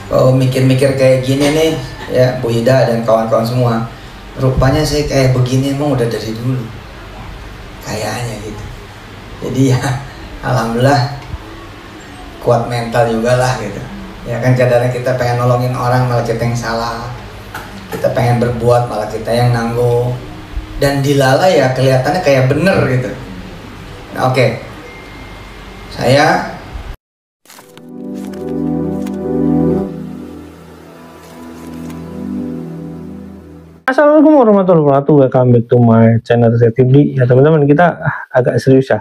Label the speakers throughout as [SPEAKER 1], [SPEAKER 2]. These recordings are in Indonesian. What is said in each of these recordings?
[SPEAKER 1] Kalau mikir-mikir kayak gini nih ya Bu Ida dan kawan-kawan semua, rupanya saya kayak begini emang udah dari dulu kayaknya gitu. Jadi ya alhamdulillah kuat mental juga lah gitu ya kan. Kadang kita pengen nolongin orang malah kita yang salah, kita pengen berbuat malah kita yang nanggung, dan dilala ya kelihatannya kayak bener gitu. Nah, oke. Saya
[SPEAKER 2] Assalamualaikum warahmatullahi wabarakatuh. Welcome back to my channel Setibli. Ya teman-teman, kita agak serius ya.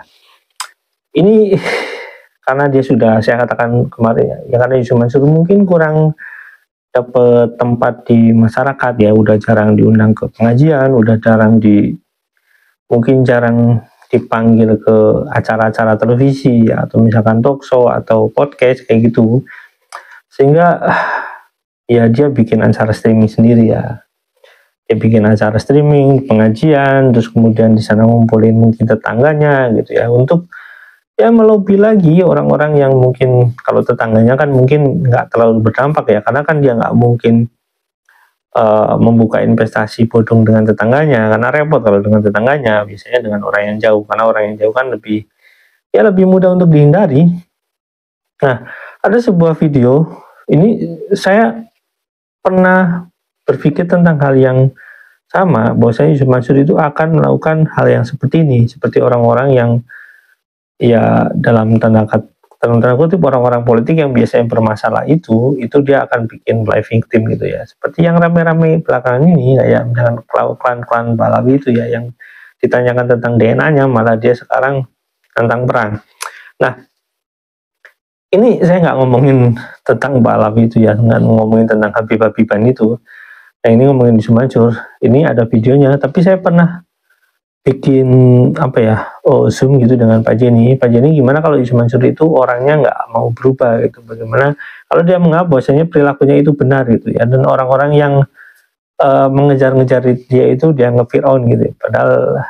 [SPEAKER 2] Ini karena dia sudah saya katakan kemarin ya, karena Yusuf Mansur mungkin kurang dapat tempat di masyarakat ya, udah jarang diundang ke pengajian, udah mungkin jarang dipanggil ke acara-acara televisi ya, atau misalkan talk show atau podcast kayak gitu. Sehingga ya dia bikin acara streaming sendiri ya. Dia bikin acara streaming, pengajian, terus kemudian di sana ngumpulin mungkin tetangganya gitu ya, untuk ya melobi lagi orang-orang yang mungkin kalau tetangganya kan mungkin nggak terlalu berdampak ya, karena kan dia nggak mungkin membuka investasi bodong dengan tetangganya, karena repot kalau dengan tetangganya, biasanya dengan orang yang jauh, karena orang yang jauh kan lebih mudah untuk dihindari. Nah, ada sebuah video, ini saya pernah berpikir tentang hal yang sama, bahwasanya Yusuf Mansur itu akan melakukan hal yang seperti ini, seperti orang-orang yang ya dalam tanda kutip orang-orang politik yang biasanya bermasalah itu dia akan bikin live victim gitu ya, seperti yang rame-rame belakangan ini kayak dengan klan Balawi itu ya, yang ditanyakan tentang DNA-nya malah dia sekarang tentang perang. Nah, ini saya nggak ngomongin tentang Balawi itu ya, nggak ngomongin tentang Habib-Habiban itu. Nah, ini ngomongin Yusuf Mansur. Ini ada videonya, tapi saya pernah bikin Zoom gitu dengan Pak Jenny. Pak Jenny, gimana kalau Yusuf Mansur itu orangnya nggak mau berubah gitu? Bagaimana kalau dia menganggap bahwasanya perilakunya itu benar gitu ya, dan orang-orang yang mengejar-ngejar dia itu dia nge-fear on gitu. Padahal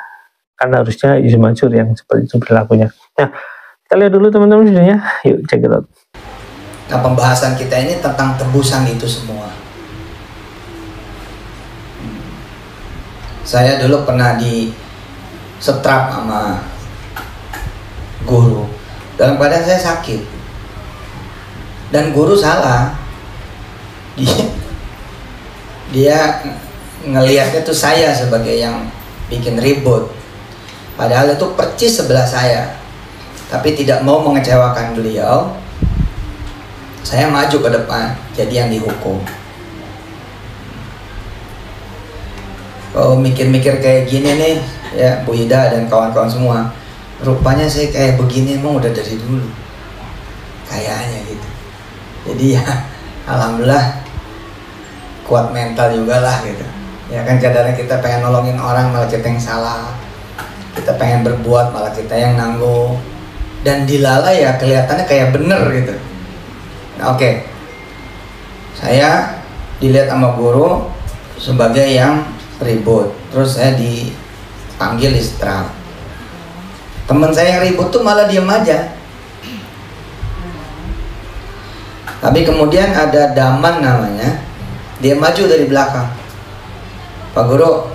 [SPEAKER 2] kan harusnya Yusuf Mansur yang seperti itu perilakunya. Nah, kita lihat dulu teman-teman videonya. Yuk, check it out.
[SPEAKER 1] Nah, pembahasan kita ini tentang tebusan itu semua. Saya dulu pernah di setrap sama guru dalam keadaan saya sakit, dan guru salah. Dia ngelihatnya tuh saya sebagai yang bikin ribut, padahal itu percis sebelah saya. Tapi tidak mau mengecewakan beliau, saya maju ke depan jadi yang dihukum. Kalau mikir-mikir kayak gini nih ya Bu Ida dan kawan-kawan semua, rupanya saya kayak begini emang udah dari dulu kayaknya gitu. Jadi ya alhamdulillah kuat mental juga lah gitu ya kan. Kadang kita pengen nolongin orang malah kita yang salah, kita pengen berbuat malah kita yang nanggung, dan dilala ya kelihatannya kayak bener gitu. Nah, oke. Saya dilihat sama guru sebagai yang ribut, terus saya dipanggil istirahat. Teman saya yang ribut tuh malah diem aja. Tapi kemudian ada Daman namanya, dia maju dari belakang. Pak Guru,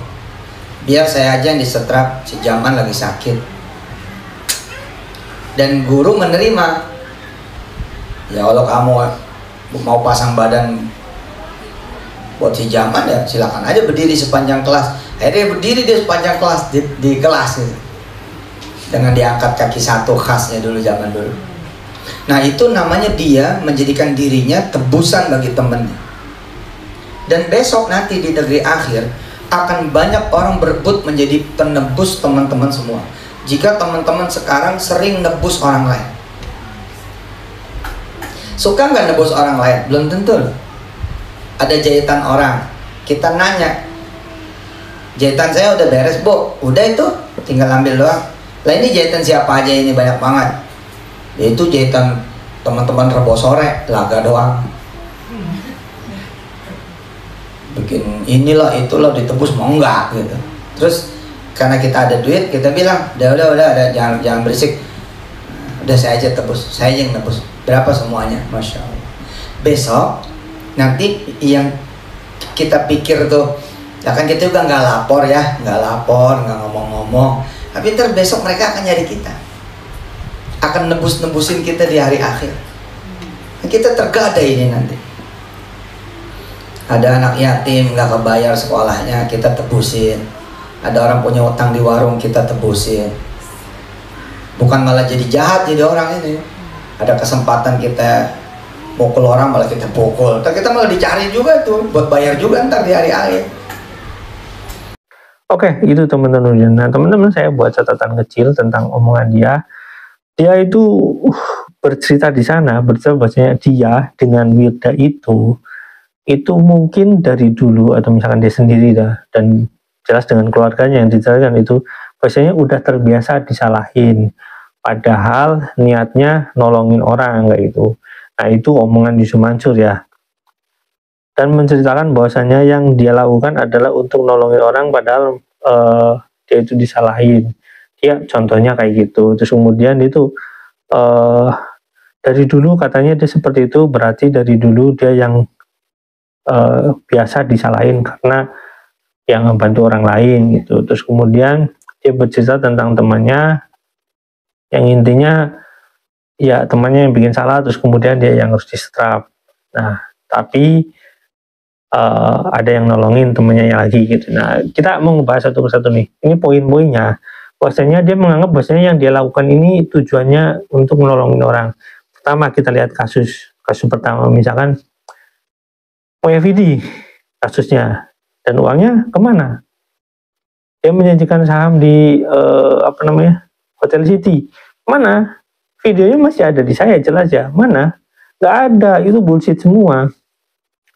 [SPEAKER 1] biar saya aja yang disetrap, si Jaman lagi sakit. Dan guru menerima. Ya kalau kamu mau pasang badan buat si Jaman ya silakan aja berdiri sepanjang kelas. Akhirnya berdiri dia sepanjang kelas di kelas gitu. Dengan diangkat kaki satu khasnya dulu zaman dulu. Nah, itu namanya dia menjadikan dirinya tebusan bagi temennya. Dan besok nanti di negeri akhir akan banyak orang berebut menjadi penebus teman-teman semua. Jika teman-teman sekarang sering nebus orang lain. Suka nggak nebus orang lain? Belum tentu loh. Ada jahitan orang, kita nanya, jahitan saya udah beres Bu? Udah, itu tinggal ambil doang. Lah ini jahitan siapa aja ini, banyak banget. Ya itu jahitan teman-teman Rebo Sore, laga doang. Bikin inilah itulah ditebus mau enggak gitu. Terus karena kita ada duit, kita bilang udah jangan berisik. Udah saya aja tebus, saya yang tebus. Berapa semuanya? Masya Allah. Besok Nanti yang kita pikir tuh, ya kan kita juga nggak lapor, nggak ngomong-ngomong. Tapi ntar besok mereka akan nyari kita, akan nebusin kita di hari akhir. Kita tergadai ini nanti. Ada anak yatim nggak kebayar sekolahnya, kita tebusin. Ada orang punya utang di warung, kita tebusin. Bukan malah jadi jahat jadi orang ini. Ada kesempatan kita pukul orang, malah kita pukul. Ntar kita malah dicari juga tuh buat bayar juga ntar di hari akhir.
[SPEAKER 2] Oke, itu teman-teman. Nah, teman-teman, saya buat catatan kecil tentang omongan dia. Dia itu bercerita di sana, bercerita bahwasanya dia dengan Wirda itu mungkin dari dulu, atau misalkan dia sendiri dah, dan jelas dengan keluarganya yang diceritakan itu, bahwasanya udah terbiasa disalahin, padahal niatnya nolongin orang kayak gitu. Nah, itu omongan Yusuf Mansur ya. Dan menceritakan bahwasanya yang dia lakukan adalah untuk nolongin orang, padahal dia itu disalahin. Dia contohnya kayak gitu. Terus kemudian itu dari dulu katanya dia seperti itu, berarti dari dulu dia yang biasa disalahin karena yang membantu orang lain gitu. Terus kemudian dia bercerita tentang temannya yang intinya ya temannya yang bikin salah, terus kemudian dia yang harus disetrap. Nah, tapi ada yang nolongin temannya lagi gitu. Nah, kita mau ngebahas satu persatu nih. Ini poin-poinnya. Bahwasanya dia menganggap bahwasanya yang dia lakukan ini tujuannya untuk menolongin orang. Pertama, kita lihat kasus pertama, misalkan OFD kasusnya, dan uangnya kemana? Dia menjanjikan saham di Hotel City. Mana? Videonya masih ada di saya, jelas ya. Mana? Nggak ada, itu bullshit semua.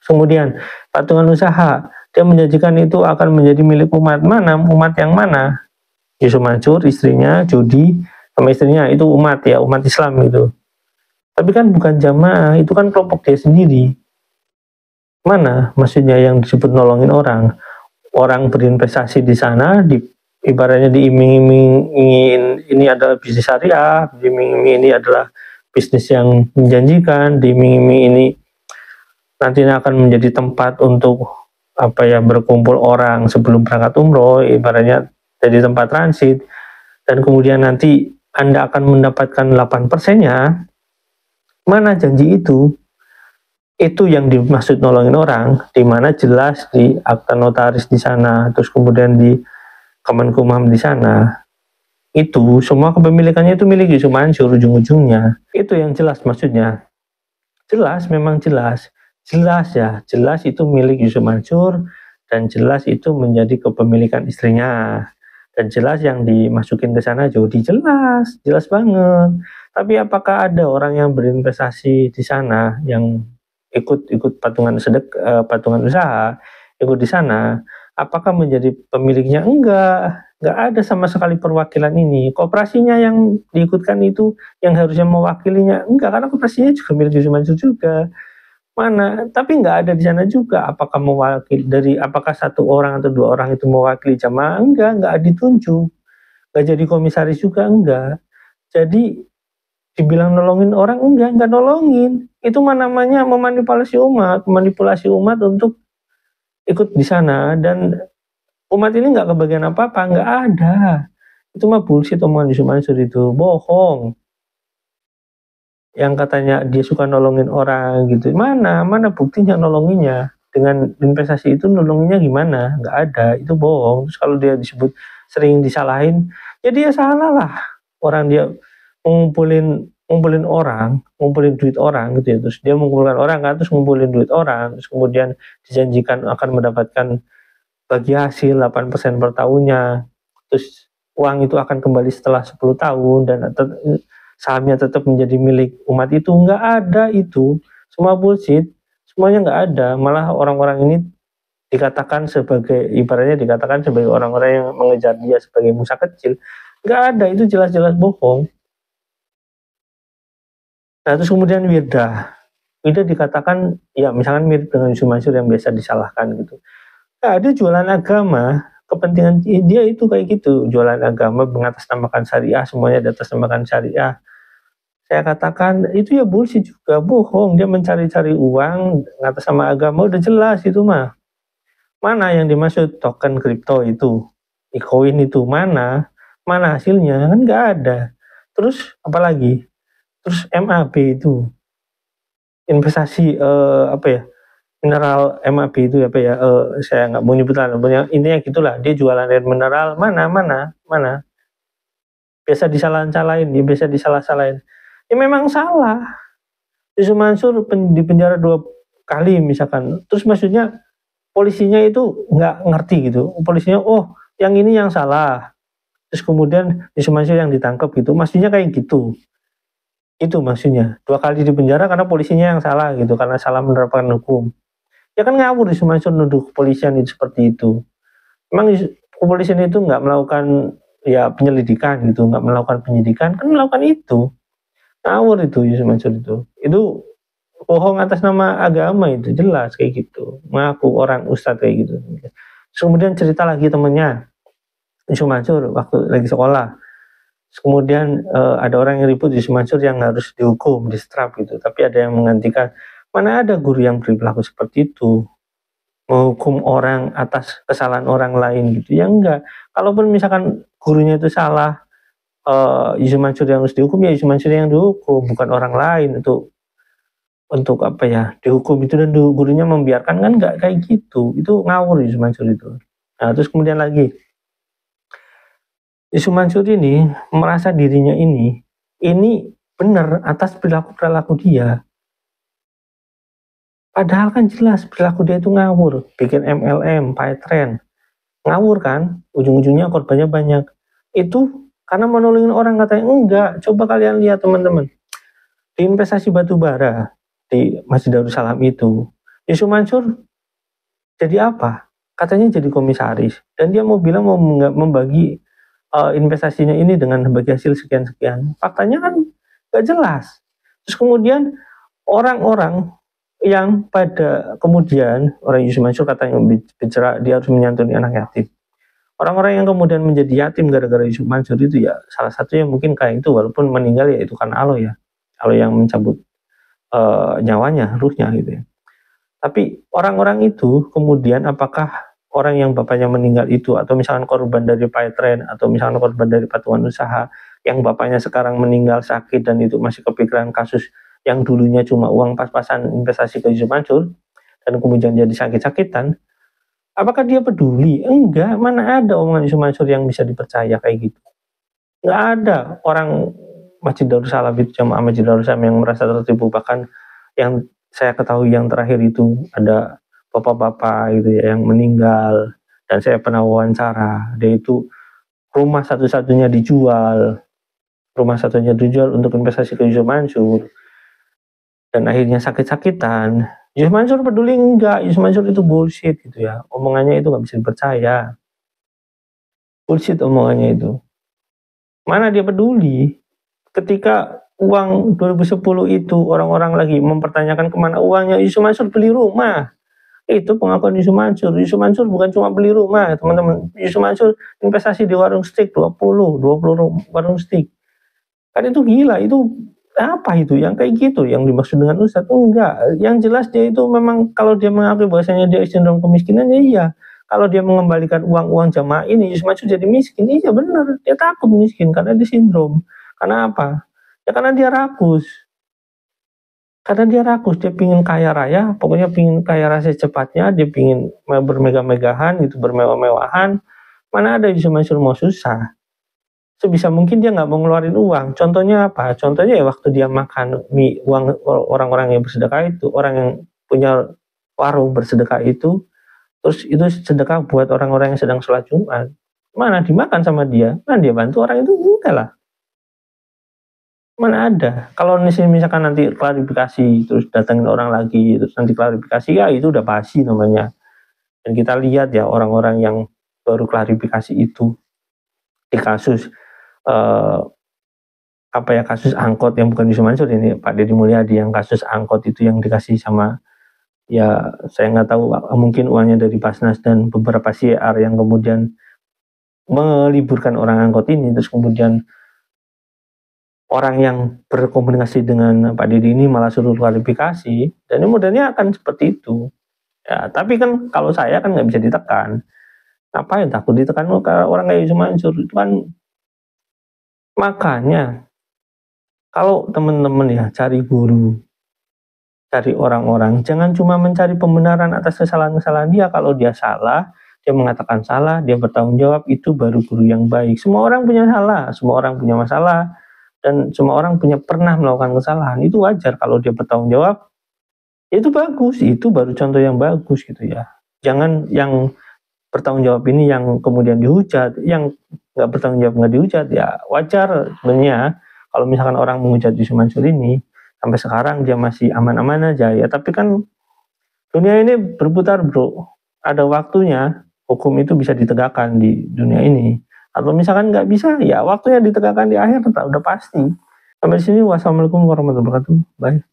[SPEAKER 2] Kemudian patungan usaha, dia menjanjikan itu akan menjadi milik umat. Mana? Umat yang mana? Yusuf Mansur, istrinya, Jody, sama istrinya, itu umat ya, umat Islam itu. Tapi kan bukan jamaah, itu kan kelompok dia sendiri. Mana maksudnya yang disebut nolongin orang? Orang berinvestasi di sana, ibaratnya diiming-imingin ini adalah bisnis syariah, diiming-iming ini adalah bisnis yang menjanjikan, diiming-iming ini nantinya akan menjadi tempat untuk berkumpul orang sebelum berangkat umroh, ibaratnya jadi tempat transit, dan kemudian nanti Anda akan mendapatkan 8%-nya. Mana janji itu? Itu yang dimaksud nolongin orang, di mana jelas di akta notaris di sana, terus kemudian di Kemenkumham di sana, itu semua kepemilikannya itu milik Yusuf Mansur ujung-ujungnya. Itu yang jelas maksudnya. Jelas, memang jelas ya, jelas itu milik Yusuf Mansur, dan jelas itu menjadi kepemilikan istrinya, dan jelas yang dimasukin ke sana Jody, jelas banget. Tapi apakah ada orang yang berinvestasi di sana yang ikut patungan usaha, ikut di sana, apakah menjadi pemiliknya? Enggak ada sama sekali perwakilan ini. Koperasinya yang diikutkan itu yang harusnya mewakilinya, enggak, karena koperasinya juga milik Yusuf Mansur juga. Mana? Tapi enggak ada di sana juga. Apakah apakah satu orang atau dua orang itu mewakili jamaah? Enggak ditunjuk. Enggak jadi komisaris juga, enggak. Jadi dibilang nolongin orang, enggak nolongin. Itu namanya memanipulasi umat untuk ikut di sana, dan umat ini enggak kebagian apa-apa, enggak ada. Itu mah bullshit omongan Yusuf Mansur, itu bohong. Yang katanya dia suka nolongin orang gitu, mana buktinya nolonginnya? Dengan investasi itu nolonginnya gimana? Enggak ada, itu bohong. Terus kalau dia disebut sering disalahin, ya dia salah lah. Orang dia ngumpulin orang, ngumpulin duit orang gitu ya, terus dia mengumpulkan orang kan, terus ngumpulin duit orang, terus kemudian dijanjikan akan mendapatkan bagi hasil 8% per tahunnya, terus uang itu akan kembali setelah 10 tahun, dan sahamnya tetap menjadi milik umat. Itu nggak ada, itu semua bullshit, semuanya nggak ada. Malah orang-orang ini dikatakan sebagai, ibaratnya dikatakan sebagai orang-orang yang mengejar dia sebagai musa kecil. Nggak ada, itu jelas-jelas bohong. Nah, terus kemudian Wirda dikatakan ya misalkan mirip dengan Yusuf Mansur yang biasa disalahkan gitu. Nah, dia jualan agama, kepentingan dia itu kayak gitu, jualan agama mengatasnamakan syariah, semuanya di atas namakan syariah. saya katakan itu ya bullshit juga, bohong. Dia mencari-cari uang ngatas sama agama, udah jelas itu mah. Mana yang dimaksud token kripto itu, e-coin itu, mana hasilnya, kan nggak ada. Terus apalagi, terus MAB itu investasi apa ya, mineral MAB itu apa ya, saya nggak mau nyebut lah, intinya gitulah, dia jualan air mineral, mana biasa disalah-salahin, dia biasa disalah-salahin, ya memang salah. Yusuf Mansur di penjara 2 kali misalkan, terus maksudnya polisinya itu nggak ngerti gitu, polisinya oh yang ini yang salah, terus kemudian Yusuf Mansur yang ditangkap gitu, maksudnya kayak gitu. Itu maksudnya 2 kali di penjara karena polisinya yang salah gitu, karena salah menerapkan hukum. Ya kan ngawur Yusuf Mansur nuduh kepolisian itu seperti itu. Memang kepolisian itu nggak melakukan ya penyelidikan gitu, nggak melakukan penyidikan, kan melakukan itu. Ngawur itu Yusuf Mansur itu bohong atas nama agama, itu jelas kayak gitu, ngaku orang ustadz kayak gitu. Kemudian cerita lagi temennya Yusuf Mansur waktu lagi sekolah, kemudian ada orang yang ribut Yusuf Mansur yang harus dihukum, distrap gitu, tapi ada yang menggantikan. Mana ada guru yang berperilaku seperti itu, menghukum orang atas kesalahan orang lain gitu, ya enggak. Kalaupun misalkan gurunya itu salah, Yusuf Mansur yang harus dihukum, ya Yusuf Mansur yang dihukum, bukan orang lain. Itu untuk apa ya, dihukum itu dan gurunya membiarkan, kan nggak kayak gitu. Itu ngawur Yusuf Mansur itu. Nah terus kemudian lagi, Yusuf Mansur ini merasa dirinya ini benar atas perilaku dia. Padahal kan jelas perilaku dia itu ngawur, bikin MLM, PyTrend, ngawur kan, ujung-ujungnya korbannya banyak. Itu karena menolongin orang, katanya enggak. Coba kalian lihat teman-teman, di investasi batu bara di Masjid Darussalam itu, Yusuf Mansur jadi apa? Katanya jadi komisaris, dan dia mau bilang mau membagi investasinya ini dengan bagi hasil sekian-sekian. Faktanya kan nggak jelas. Terus kemudian orang-orang yang pada kemudian orang Yusuf Mansur katanya bicara dia harus menyantuni anak yatim. Orang-orang yang kemudian menjadi yatim gara-gara Yusuf Mansur itu ya salah satunya mungkin kayak itu, walaupun meninggal ya itu kan Allah ya, Allah yang mencabut nyawanya, ruhnya gitu ya. Tapi orang-orang itu kemudian apakah orang yang bapaknya meninggal itu, atau misalkan korban dari PyTrend, atau misalkan korban dari patungan usaha yang bapaknya sekarang meninggal sakit dan itu masih kepikiran kasus yang dulunya cuma uang pas-pasan investasi ke Yusuf Mansur dan kemudian jadi sakit-sakitan, apakah dia peduli? Enggak. Mana ada omongan Yusuf Mansur yang bisa dipercaya kayak gitu? Enggak ada. Orang Masjid Darussalam itu, jamaah Masjid Darussalam yang merasa tertipu. Bahkan yang saya ketahui yang terakhir itu ada bapak-bapak gitu ya yang meninggal, dan saya pernah wawancara, dia itu rumah satu-satunya dijual untuk investasi ke Yusuf Mansur, dan akhirnya sakit-sakitan. Yusuf Mansur peduli? Enggak. Yusuf Mansur itu bullshit gitu ya, omongannya itu nggak bisa dipercaya, bullshit omongannya itu. Mana dia peduli ketika uang 2010 itu orang-orang lagi mempertanyakan kemana uangnya. Yusuf Mansur beli rumah. Itu pengakuan Yusuf Mansur. Yusuf Mansur bukan cuma beli rumah teman-teman, Yusuf Mansur investasi di warung steak 20 warung steak. Kan itu gila. Itu apa itu yang kayak gitu yang dimaksud dengan Ustadz? Enggak. Yang jelas dia itu memang kalau dia mengakui bahwasanya dia sindrom kemiskinan, ya iya. Kalau dia mengembalikan uang-uang jamaah ini, Yusuf Mansur jadi miskin, iya benar. Dia takut miskin karena dia sindrom. Karena apa? Ya karena dia rakus. Dia pingin kaya raya, pokoknya pingin kaya raya secepatnya, dia pingin bermegah-megahan gitu, bermewah-mewahan. Mana ada Yusuf Mansur mau susah? Sebisa mungkin dia nggak mau ngeluarin uang. Contohnya apa? Contohnya ya waktu dia makan mie, uang orang-orang yang bersedekah itu, orang yang punya warung bersedekah itu, terus itu sedekah buat orang-orang yang sedang sholat Jumat. Mana dimakan sama dia? Mana dia bantu orang itu? Enggak lah. Mana ada. Kalau misalkan nanti klarifikasi, terus datangin orang lagi, terus nanti klarifikasi, ya itu udah basi namanya. Dan kita lihat ya orang-orang yang baru klarifikasi itu di kasus kasus angkot yang bukan Yusuf Mansur ini, Pak Deddy Mulyadi, yang kasus angkot itu yang dikasih sama, ya saya nggak tahu, mungkin uangnya dari Basnas dan beberapa CR yang kemudian meliburkan orang angkot ini, terus kemudian orang yang berkomunikasi dengan Pak Deddy ini malah suruh klarifikasi, dan ini modelnya akan seperti itu. Ya, tapi kan kalau saya kan nggak bisa ditekan. Ngapain takut ditekan orang kayak Yusuf Mansur itu kan. Makanya kalau teman-teman ya cari guru, cari orang-orang, jangan cuma mencari pembenaran atas kesalahan-kesalahan dia. Kalau dia salah, dia mengatakan salah, dia bertanggung jawab, itu baru guru yang baik. Semua orang punya salah, semua orang punya masalah, dan semua orang pernah melakukan kesalahan. Itu wajar kalau dia bertanggung jawab, itu bagus, itu baru contoh yang bagus gitu ya. Jangan yang bertanggung jawab ini yang kemudian dihujat, yang nggak bertanggung jawab nggak dihujat. Ya wajar sebenarnya kalau misalkan orang menghujat Yusuf Mansur ini, sampai sekarang dia masih aman-aman aja ya. Tapi kan dunia ini berputar bro, ada waktunya hukum itu bisa ditegakkan di dunia ini. Atau misalkan nggak bisa, ya waktunya ditegakkan di akhir, udah pasti. Sampai sini, wassalamualaikum warahmatullahi wabarakatuh. Bye.